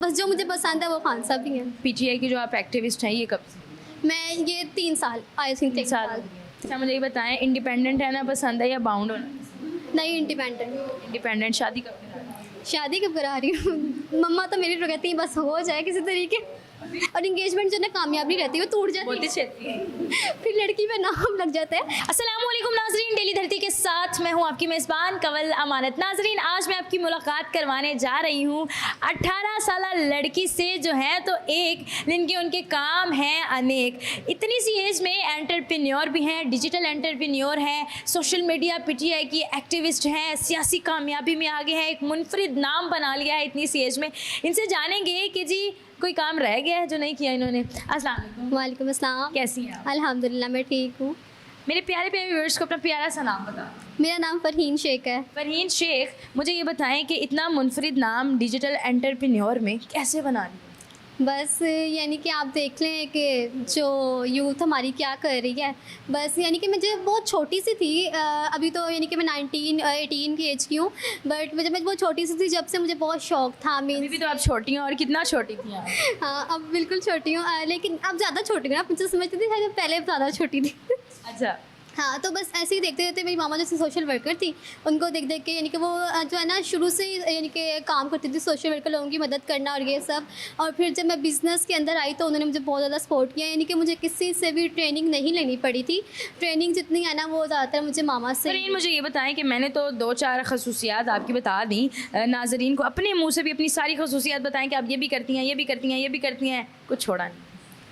बस जो मुझे पसंद है वो खान साहब भी हैं। पीटीआई की जो आप एक्टिविस्ट हैं ये कब से? मैं ये 3 साल आई थिंक 3 साल। अच्छा मुझे ये बताएं, इंडिपेंडेंट रहना पसंद है या बाउंड होना? नहीं, इंडिपेंडेंट। इंडिपेंडेंट। शादी कब करा रही हैं? शादी कब करा रही हूँ मम्मा तो मेरी तो कहती है बस हो जाए किसी तरीके, और इंगेजमेंट जो ना कामयाब नहीं रहती, वो टूट जाती बहुत ही है, छेती है। फिर लड़की पे नाम लग जाता है। अस्सलामुअलैकुम नाजरीन, डेली धरती के साथ मैं हूँ आपकी मेज़बान कंवल अमानत। नाजरीन आज मैं आपकी मुलाकात करवाने जा रही हूँ 18 साल लड़की से, जो है तो एक, जिनके उनके काम हैं अनेक। इतनी सी एज में एंटरप्रेन्योर भी हैं, डिजिटल एंटरप्रेन्योर हैं, सोशल मीडिया पीटीआई की एक्टिविस्ट हैं, सियासी कामयाबी में आगे हैं, एक मुनफरिद नाम बना लिया है इतनी सी एज में। इनसे जानेंगे कि जी कोई काम रह गया है जो नहीं किया इन्होंने। अस्सलाम वालेकुम। वालेकुम अस्सलाम। कैसी हैं आप? अल्हम्दुलिल्लाह मैं ठीक हूँ। मेरे प्यारे प्यारे व्यूअर्स को अपना प्यारा सा नाम बता। मेरा नाम फरहीन शेख है। फरहीन शेख, मुझे ये बताएं कि इतना मुनफरिद नाम डिजिटल एंटरप्रेन्योर में कैसे बना लिया? बस यानी कि आप देख लें कि जो यूथ हमारी क्या कर रही है। बस यानी कि मुझे बहुत छोटी सी थी, अभी तो यानी कि मैं 18 की एज की हूँ, बट जब मैं बहुत छोटी सी थी जब से मुझे बहुत शौक था। अभी भी तो आप छोटी हैं, और कितना छोटी थी आप? हाँ अब बिल्कुल छोटी हूँ, लेकिन अब ज़्यादा छोटी हूँ। आप मुझे समझती थी शायद पहले ज़्यादा छोटी थी अच्छा। हाँ तो बस ऐसे ही देखते देखते मेरी मामा जैसे सोशल वर्कर थी, उनको देख देख के यानी कि वो जो है ना शुरू से यानी कि काम करती थी सोशल वर्कर, लोगों की मदद करना और ये सब। और फिर जब मैं बिज़नेस के अंदर आई तो उन्होंने मुझे बहुत ज़्यादा सपोर्ट किया, यानी कि मुझे किसी से भी ट्रेनिंग नहीं लेनी पड़ी थी। ट्रेनिंग जितनी है ना वो ज़्यादातर मुझे मामा से। फरहीन मुझे ये बताएं कि मैंने तो 2-4 खसूसियात आपकी बता दी, नाजरीन को अपने मुँह से भी अपनी सारी खसूसियात बताएं कि आप ये भी करती हैं, ये भी करती हैं, ये भी करती हैं, कुछ छोड़ा नहीं।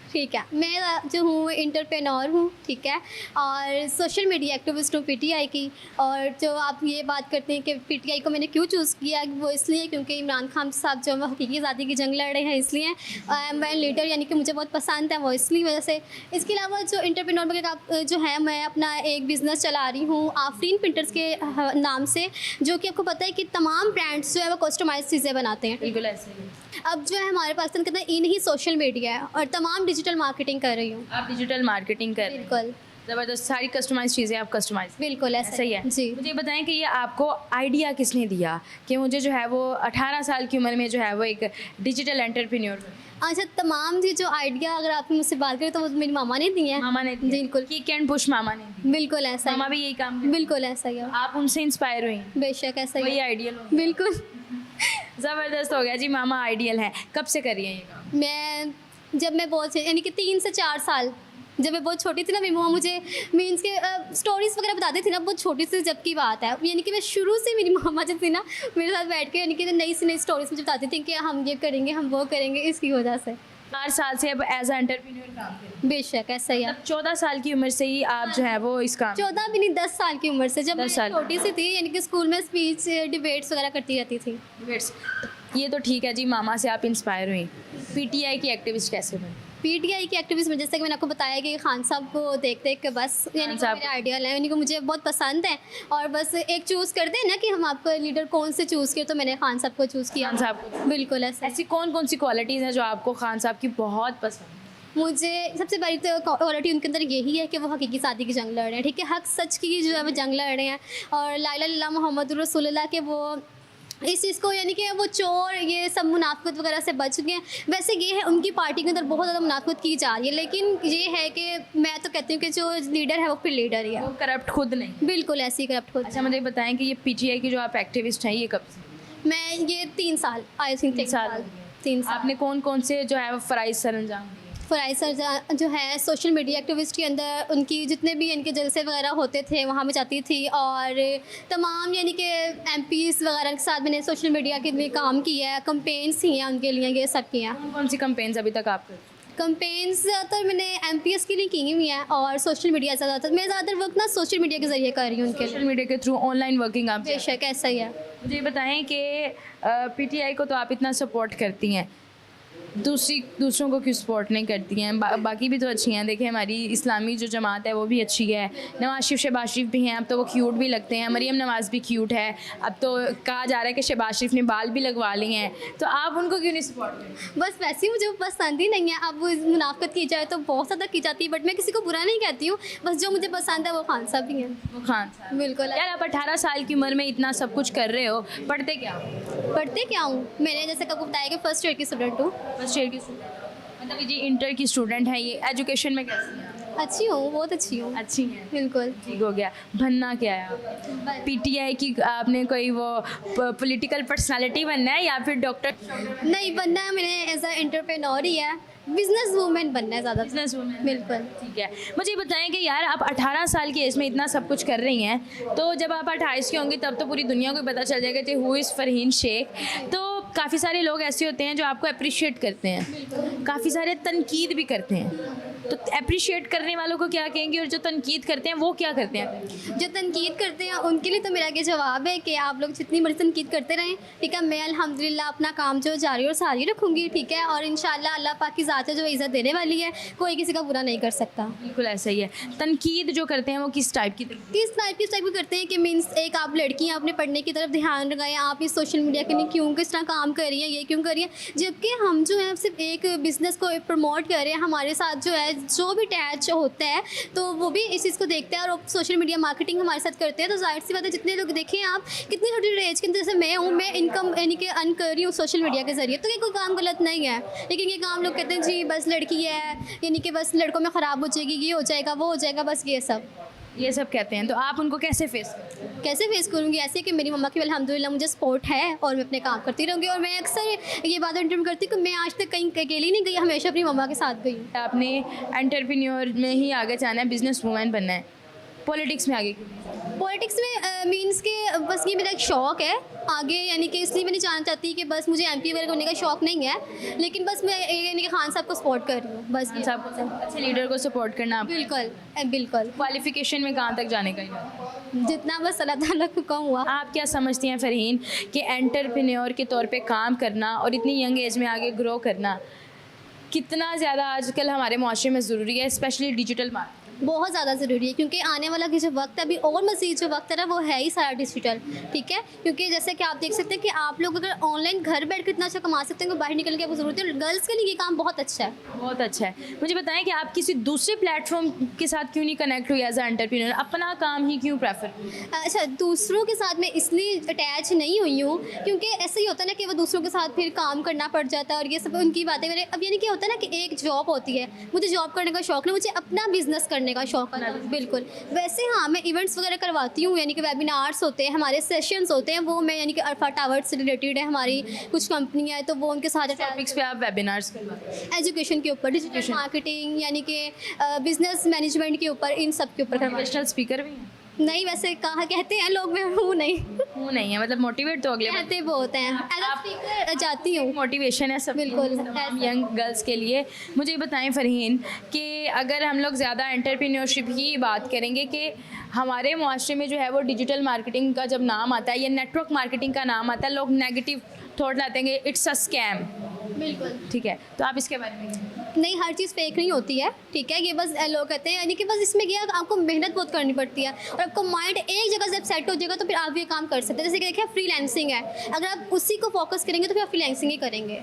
ठीक है, मैं जो हूँ एंटरप्रेन्योर हूँ, ठीक है, और सोशल मीडिया एक्टिविस्ट हूँ पीटीआई की। और जो आप ये बात करते हैं कि पीटीआई को मैंने क्यों चूज़ किया, वो इसलिए क्योंकि इमरान खान साहब जो है हकीकी आज़ादी की जंग लड़ रहे हैं, इसलिए आई एम वेल लीडर, यानी कि मुझे बहुत पसंद है वो इसलिए वजह से। इसके अलावा जो एंटरप्रेन्योर में आप जो है, मैं अपना एक बिज़नेस चला रही हूँ आफरीन प्रिंटर्स के नाम से, जो कि आपको पता है कि तमाम ब्रांड्स जो है वो कस्टमाइज चीज़ें बनाते हैं। बिल्कुल ऐसे ही। अब जो है हमारे पास कितना इन ही सोशल मीडिया है और तमाम डिजिटल मार्केटिंग कर रही हूँ। आप डिजिटल मार्केटिंग कर रहे हैं। बिल्कुल ज़बरदस्त, सारी कस्टमाइज चीज़ें आप कस्टमाइज। बिल्कुल ऐसा सही है जी। मुझे बताएं कि ये आपको आइडिया किसने दिया कि मुझे जो है वो 18 साल की उम्र में जो है वो एक डिजिटल एंटरप्रेन्योर? अच्छा, तमाम जी जो आइडिया अगर आप मुझसे बात करें तो वो मेरी मामा ने दी है। मामा ने दी? बिल्कुल किक एंड पुश मामा ने दी? बिल्कुल ऐसा मामा ही। भी यही काम करते हैं? बिल्कुल ऐसा ही है। आप उनसे इंस्पायर हुई? बेशक ऐसा ही वही है। आइडियल? बिल्कुल। ज़बरदस्त हो गया जी, मामा आइडियल है। कब से कर रही है ये काम? मैं जब मैं बहुत यानी कि 3 से 4 साल, जब मैं बहुत छोटी थी ना, मेरी मामा मुझे मीन्स के स्टोरीज़ वगैरह बताती थी ना, बहुत छोटी सी जब की बात है, यानी कि मैं शुरू से मेरी मामा जो थी ना मेरे साथ बैठ के यानी कि नई से नई स्टोरीज मुझे बताती थी कि हम ये करेंगे, हम वो करेंगे, इसकी वजह से। 4 साल से अब एज ए एंटरप्रेन्योर काम कर रही हैं? बेशक ऐसा ही है। 14 साल की उम्र से ही आप जो है वो इस काम? 14 भी नहीं, 10 साल की उम्र से, जब मैं 10 साल। छोटी सी थी, यानी कि स्कूल में स्पीच डिबेट्स वगैरह करती रहती थी। ये तो ठीक है जी, मामा से आप इंस्पायर हुई। पीटीआई की एक्टिविस्ट कैसे बनी? पीटीआई की एक्टिविस्ट में जैसे कि मैंने आपको बताया कि खान साहब को देख देख के बस यानी कि साहब। मेरे आइडियल है, यानी कि मुझे बहुत पसंद है। और बस एक चूज़ करते हैं ना कि हम आपका लीडर कौन से चूज़ किए, तो मैंने खान साहब को चूज़ किया। खान साहब को? बिल्कुल ऐसा। ऐसी कौन कौन सी क्वालिटीज़ हैं जो आपको खान साहब की बहुत पसंद है? मुझे सबसे बड़ी तो क्वालिटी उनके अंदर यही है कि वो हकीकी सादी की जंग लड़ रहे हैं, ठीक है, हक सच की जो है वो जंग लड़ रहे हैं। और ला इलाहा इल्लल्लाह मुहम्मदुर रसूलुल्लाह के वो इस चीज़ को यानी कि वो चोर ये सब मुनाफिकत वगैरह से बच गए हैं। वैसे ये है उनकी पार्टी के अंदर बहुत ज़्यादा मुनाफिकत की जा रही है, लेकिन ये है कि मैं तो कहती हूँ कि जो लीडर है वो फिर लीडर ही है। वो करप्ट खुद नहीं? बिल्कुल ऐसी करप्ट हो। अच्छा मुझे बताएं कि ये पीटीआई की जो आप एक्टिविस्ट हैं ये कब से? मैं ये 3 साल आई थिंक 3 साल 3 साल। आपने कौन कौन से जो है वो फ़राइज़ सर अंजाम दिए? फ़राइज़ सर जो है सोशल मीडिया एक्टिविस्ट के अंदर उनकी जितने भी इनके जलसे वगैरह होते थे वहाँ मैं जाती थी, और तमाम यानी कि एमपीज़ वगैरह के साथ मैंने सोशल मीडिया के लिए काम किया है, कंपेन्स की हैं उनके लिए, ये सब किया। कौन कौन सी कंपेन्स अभी तक आप करते हैं? कंपेन्स ज़्यादातर मैंने एमपीएस के लिए की हुई हैं, और सोशल मीडिया से ज़्यादातर मैं ज़्यादातर वर्क ना सोशल मीडिया के ज़रिए कर रही हूँ उनके लिए। सोशल मीडिया के थ्रू ऑनलाइन वर्किंग आप? बेशक ऐसा ही है। मुझे ये बताएं कि पीटीआई को तो आप इतना सपोर्ट करती हैं, दूसरों को क्यों सपोर्ट नहीं करती हैं? बाकी भी तो अच्छी हैं। देखिए हमारी इस्लामी जो जमात है वो भी अच्छी है, नवाज शरीफ शहबाज शरीफ भी हैं, अब तो वो क्यूट भी लगते हैं, मरीम नवाज़ भी क्यूट है, अब तो कहा जा रहा है कि शहबाज शरीफ ने बाल भी लगवा लिए हैं, तो आप उनको क्यों नहीं सपोर्ट करते? बस वैसे ही मुझे वो पसंद ही नहीं है। अब वो मुनाफिकत की जाए तो बहुत ज़्यादा की जाती है, बट मैं किसी को बुरा नहीं कहती हूँ। बस जो मुझे पसंद है वो खान साहब ही हैं। वो खान साहब। बिल्कुल। यार आप 18 साल की उम्र में इतना सब कुछ कर रहे हो, पढ़ते क्या हो? पढ़ते क्या हूँ, मैंने जैसे कब बताया कि फर्स्ट ईयर की स्टूडेंट हूँ। फर्स्ट ईयर की मतलब ये इंटर की स्टूडेंट है, ये एजुकेशन में कैसी है? अच्छी हूँ, बहुत अच्छी हूँ। अच्छी है, बिल्कुल। ठीक हो गया। बनना क्या है आप? पीटीआई की आपने कोई वो पॉलिटिकल पर्सनालिटी बनना है या फिर डॉक्टर? नहीं बनना है, मैंने एज अ एंटरप्रेन्योर ही है, बिजनेस वूमेन बनना है ज़्यादा। बिजनेस वूमेन, बिल्कुल। ठीक है। मुझे बताएं कि यार आप 18 साल की एज में इतना सब कुछ कर रही हैं, तो जब आप 28 की होंगी तब तो पूरी दुनिया को पता चल जाएगा कि हु इज़ फरहीन शेख। तो काफ़ी सारे लोग ऐसे होते हैं जो आपको अप्रिशिएट करते हैं, काफ़ी सारे तनकीद भी करते हैं, तो अप्रिशिएट करने वालों को क्या कहेंगे और जो तनकीद करते हैं वो क्या करते हैं? जो तनकीद करते हैं उनके लिए तो मेरा ये जवाब है कि आप लोग जितनी मर्ज़ी तनकीद करते रहें, ठीक है। मैं अल्हम्दुलिल्लाह अपना काम जो जारी और सारी रखूँगी, ठीक है। और इंशाल्लाह अल्लाह पाक की ज़ात है जो इज़्ज़त देने वाली है, कोई किसी का बुरा नहीं कर सकता। बिल्कुल ऐसा ही है। तनकीद जो करते हैं वो किस टाइप की? किस टाइप की करते हैं कि मीन्स एक आप लड़की हैं, अपने पढ़ने की तरफ ध्यान लगाएं, आप इस सोशल मीडिया के लिए क्यों किस तरह काम कर रही हैं, ये क्यों कर रही हैं, जबकि हम जो है सिर्फ एक बिज़नेस को प्रमोट कर रहे हैं। हमारे साथ जो है जो भी टैच होता है तो वो भी इस चीज़ को देखते हैं और सोशल मीडिया मार्केटिंग हमारे साथ करते हैं। तो जाहिर सी बात है, जितने लोग देखें आप, कितनी छोटी एज के, जैसे मैं हूँ, मैं इनकम यानी कि अर्न कर रही हूँ सोशल मीडिया के ज़रिए, तो ये कोई काम गलत नहीं है। लेकिन ये काम लोग कहते हैं जी बस लड़की है, यानी कि बस लड़कों में ख़राब हो जाएगी, ये हो जाएगा, वो हो जाएगा, बस ये सब कहते हैं। तो आप उनको कैसे फेस कैसे फेस करूँगी? ऐसे कि मेरी मम्मा की अल्हम्दुलिल्लाह मुझे सपोर्ट है और मैं अपने काम करती रहूँगी। और मैं अक्सर ये बात इंटरव्यू करती हूँ कि मैं आज तक कहीं अकेली नहीं गई, हमेशा अपनी मम्मा के साथ गई हूँ। आपने एंटरप्रेन्योर में ही आगे जाना है, बिजनेस वूमेन बनना है, पॉलिटिक्स में आगे क्यों? पॉलिटिक्स में मींस के बस ये मेरा एक शौक़ है आगे, यानी कि इसलिए मैं नहीं जानना चाहती कि बस मुझे एमपी वगैरह करने का शौक़ नहीं है, लेकिन बस मैं यानी कि खान साहब को सपोर्ट कर रही हूँ बस। अच्छे लीडर को सपोर्ट करना आप? बिल्कुल बिल्कुल। क्वालिफिकेशन में कहाँ तक जाने का इरादा? जितना बस अल्लाह ताला को कम हुआ। आप क्या समझती हैं फरहीन कि एंटरप्रेन्योर के तौर पे काम करना और इतनी यंग एज में आगे ग्रो करना कितना ज़्यादा आजकल हमारे माशरे में ज़रूरी है, स्पेशली डिजिटल मार्केट? बहुत ज़्यादा ज़रूरी है, क्योंकि आने वाला की जो वक्त है अभी और मज़ीद जो वक्त है ना वो है ही सारा डिजिटल, ठीक है। क्योंकि जैसे कि आप देख सकते हैं कि आप लोग अगर ऑनलाइन घर बैठ कर इतना अच्छा कमा सकते हैं कि बाहर निकल के आपको ज़रूरत है। गर्ल्स के लिए ये काम बहुत अच्छा है, बहुत अच्छा है। मुझे बताएं कि आप किसी दूसरे प्लेटफॉर्म के साथ क्यों नहीं कनेक्ट हुई एज ए एंटरप्रेन्योर, अपना काम ही क्यों प्रेफर? अच्छा, दूसरों के साथ मैं इसलिए अटैच नहीं हुई हूँ क्योंकि ऐसे ही होता है ना कि वो दूसरों के साथ फिर काम करना पड़ जाता है और ये सब उनकी बातें मेरे। अब यानी कि होता है ना कि एक जॉब होती है, मुझे जॉब करने का शौक़ नहीं, मुझे अपना बिजनेस करने का शौक़ है। बिल्कुल। वैसे हाँ, मैं इवेंट्स वगैरह करवाती हूँ, यानी कि वेबिनार्स होते हैं, हमारे सेशंस होते हैं, वो मैं यानी कि अल्फा टावर्स से रिलेटेड है, हमारी कुछ कंपनियाँ हैं तो वो उनके साथ टॉपिक्स पे आप वेबिनार्स करवाते हैं? एजुकेशन के ऊपर, डिजिटल मार्केटिंग, यानी कि बिजनेस मैनेजमेंट के ऊपर, इन सब के ऊपर। मोटिवेशनल स्पीकर भी हैं? नहीं, वैसे कहा कहते हैं लोग, मैं हूँ नहीं। वो नहीं है, मतलब मोटिवेट तो अगले कहते बहुत हैं। एज अ स्पीकर जाती हूँ। मोटिवेशन है सब, बिल्कुल, यंग गर्ल्स के लिए। मुझे बताएं फरहीन कि अगर हम लोग ज़्यादा एंटरप्रेन्योरशिप की बात करेंगे कि हमारे मुआशरे में जो है वो डिजिटल मार्केटिंग का जब नाम आता है या नेटवर्क मार्केटिंग का नाम आता है, लोग नेगेटिव थॉट लाते हैं कि इट्स अ स्कैम। बिल्कुल, ठीक है, तो आप इसके बारे में? नहीं, हर चीज़ फेक नहीं होती है, ठीक है। ये बस लोग कहते हैं, यानी कि बस इसमें क्या आपको मेहनत बहुत करनी पड़ती है और आपको माइंड एक जगह जब सेट हो जाएगा तो फिर आप ये काम कर सकते हैं। जैसे कि देखिए फ्रीलांसिंग है, अगर आप उसी को फोकस करेंगे तो फिर आप फ्रीलांसिंग ही करेंगे,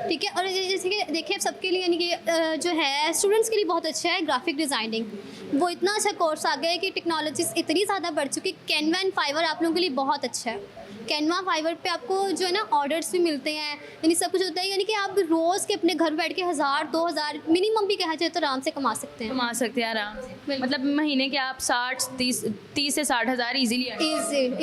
ठीक है। और जैसे कि देखिए सबके लिए, यानी कि जो है स्टूडेंट्स के लिए बहुत अच्छा है ग्राफिक डिज़ाइनिंग, वो इतना अच्छा कोर्स आ गया है कि टेक्नोलॉजीज इतनी ज़्यादा बढ़ चुकी है। कैनवा एंड फाइवर आप लोगों के लिए बहुत अच्छा है। कैनवा फाइवर पे आपको जो है ना ऑर्डर्स भी मिलते हैं, यानी सब कुछ होता है, यानी कि आप रोज़ के अपने घर बैठ के 1000-2000 मिनिमम भी कहा जाए तो आराम से कमा सकते हैं। कमा सकते हैं आराम से, मतलब महीने के आप 30 से 60 हज़ार ईजीली।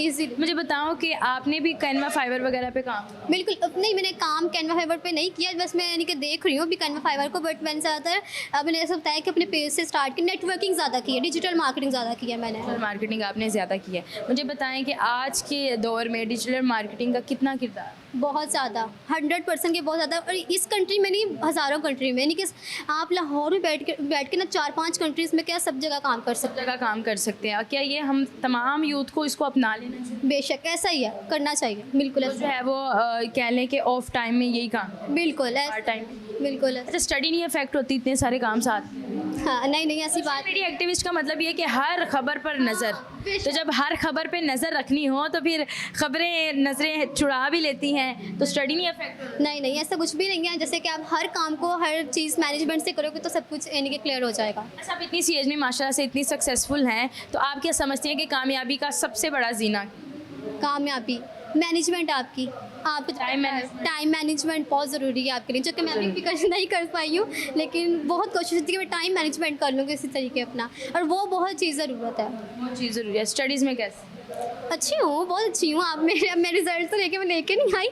ईजी। मुझे बताओ कि आपने भी कैनवा फाइवर वगैरह पे काम? बिल्कुल नहीं, मैंने काम कैनवा फाइवर पे नहीं किया, बस मैं यानी कि देख रही हूँ अभी कैनवा फाइवर को। बट मैंने ज़्यादातर मैंने ऐसा बताया कि अपने पेज से स्टार्ट की, नेटवर्किंग ज़्यादा की है, डिजिटल मार्केटिंग ज़्यादा की है मैंने। डिजिटल मार्केटिंग आपने ज़्यादा की है। मुझे बताएं कि आज के दौर में डिजिटल मार्केटिंग का कितना किरदार? बहुत ज़्यादा 100% के बहुत ज़्यादा। और इस कंट्री में नहीं, हज़ारों कंट्री में, यानी कि आप लाहौर में बैठ के ना 4-5 कंट्रीज़ में क्या सब जगह काम कर सकते जगह काम कर सकते हैं। और क्या ये हम तमाम यूथ को इसको अपना लेना चाहिए? हैं। बेशक ऐसा ही है, करना चाहिए, बिल्कुल तो ऐसा, जो है वो कह लें कि ऑफ टाइम में यही काम, बिल्कुल पार्ट ऐसा, टाइम। बिल्कुल ऐसा। अच्छा, स्टडी नहीं अफेक्ट होती इतने सारे काम साथ? हाँ, नहीं नहीं ऐसी बात मीडिया एक्टिविस्ट का मतलब ये है कि हर खबर पर नज़र, बेशक। तो जब हर खबर पे नज़र रखनी हो तो फिर खबरें नज़रें चुरा भी लेती हैं, तो स्टडी नहीं अफेक्ट? नहीं ऐसा कुछ भी नहीं है। जैसे कि आप हर काम को, हर चीज़ मैनेजमेंट से करोगे तो सब कुछ यानी कि क्लियर हो जाएगा। अच्छा, आप इतनी सी एज में माशाल्लाह से इतनी सक्सेसफुल हैं, तो आप क्या समझती हैं कि कामयाबी का सबसे बड़ा जीना? कामयाबी मैनेजमेंट आपकी, आप टाइम मैनेजमेंट बहुत ज़रूरी है आपके लिए, जो कि मैं अभी भी नहीं कर पाई हूँ, लेकिन बहुत कोशिश होती है कि मैं टाइम मैनेजमेंट कर लूँ किसी तरीके अपना, और वो बहुत चीज़ ज़रूरत है। वो चीज़ ज़रूरी है। स्टडीज़ में कैसे? अच्छी हूँ, बहुत अच्छी हूँ। आप मेरे रिजल्ट तो मैं लेके नहीं आई,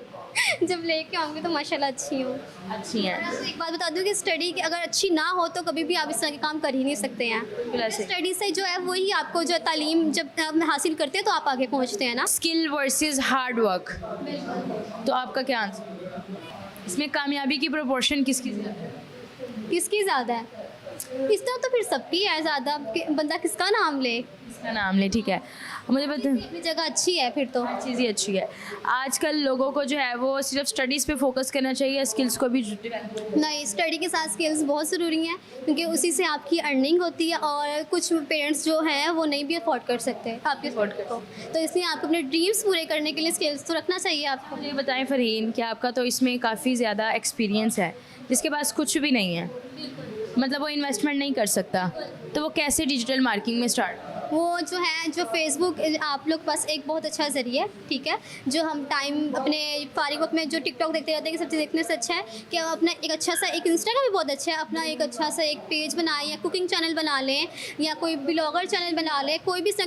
जब लेके आऊँगी तो माशाल्लाह अच्छी हूँ। अच्छी हैं। मैं आपको एक बात बता दूँ कि स्टडी अगर अच्छी ना हो तो कभी भी आप इस तरह के काम कर ही नहीं सकते हैं। बिल्कुल ऐसे। स्टडी से जो है वही आपको जो तालीम जब आप हासिल करते हैं तो आप आगे पहुँचते हैं ना। स्किल वर्सेस हार्ड वर्क, तो आपका क्या आंसर? इसमें कामयाबी की प्रोपोर्शन किसकी ज़्यादा है? किसकी ज़्यादा है? इस तरह तो फिर सबकी है ज़्यादा, बंदा किसका नाम ले। इसका नाम ले, ठीक है। मुझे बता, अपनी जगह अच्छी है फिर तो। चीज़ ही अच्छी है। आजकल लोगों को जो है वो सिर्फ स्टडीज़ पे फोकस करना चाहिए, स्किल्स को भी डेवलप? नहीं, स्टडी के साथ स्किल्स बहुत ज़रूरी हैं, क्योंकि उसी से आपकी अर्निंग होती है, और कुछ पेरेंट्स जो हैं वो नहीं भी अफोर्ड कर सकते आपके Afford स्टडी को, तो इसलिए आपको अपने ड्रीम्स पूरे करने के लिए स्किल्स तो रखना चाहिए आपको। मुझे बताएं फरहीन कि आपका तो इसमें काफ़ी ज़्यादा एक्सपीरियंस है, जिसके पास कुछ भी नहीं है, मतलब वो इन्वेस्टमेंट नहीं कर सकता, तो वो कैसे डिजिटल मार्केटिंग में स्टार्ट? वो जो है, जो फेसबुक आप लोग के पास एक बहुत अच्छा ज़रिया है, ठीक है, जो हम टाइम अपने फारिग वक्त में जो टिकटॉक देखते रहते हैं, कि सब चीज़ देखने से अच्छा है कि आप अपना एक अच्छा सा, एक इंस्टाग्राम भी बहुत अच्छा है, अपना एक अच्छा सा एक पेज बनाएं, या कुकिंग चैनल बना लें, या कोई ब्लॉगर चैनल बना लें, कोई भी